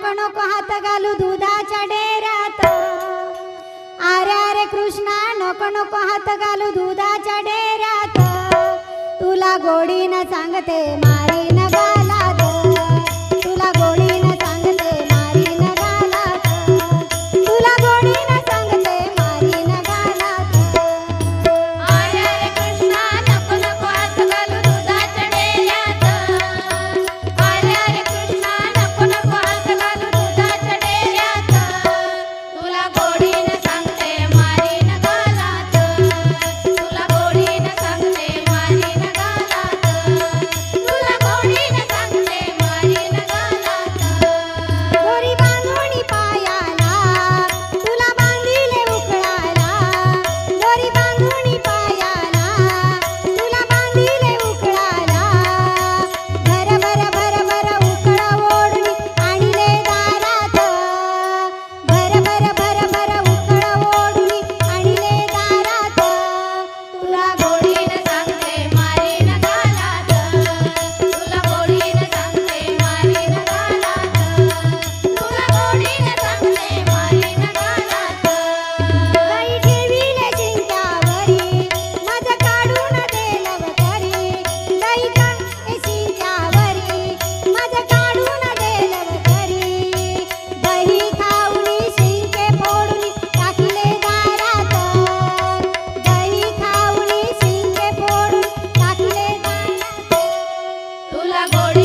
नको नको हात घालू दुधाच्या डेऱ्यात. अरे अरे कृष्णा नको नको हात घालू दुधाच्या डेऱ्यात. तुला गोडीनं सांगते मारीन गालात. तुला गोडीनं सांगते मारीन गालात. तुला गोडीनं सांगते मारीन गालात. अरे अरे कृष्णा नको नको हात घालू दुधाच्या डेऱ्यात. अरे अरे कृष्णा नको नको हात घालू दुधाच्या डेऱ्यात. तुला गोडीनं सांगते मारीन गालात. तुला गोडीनं सांगते मारीन गालात. तुला गोडीनं सांगते मारीन गालात. दोरी बांधूनी पायाला तुला बांधिले उकळाला. दोरी बांधूनी पायाला तुला बांधिले उकळाला. भर भर भर भर उकळ ओढणी आणले दारात. भर भर भर भर उकळ ओढणी आणले दारात. तुला गोडीनं सांगते मारीन गालात. तुला गोडीनं सांगते मारीन गालात. तुला गोडीनं सांगते मारीन गालात. बाई ठेविले शिंक्यावरी मध काढून देलव तरी. बाई का शिंक्यावरी मध काढून देलव तरी. दही खाऊनी शिंके फोडून टाकले दारात. दही खाऊनी शिंके फोडून टाकले दारात. तुला गोडी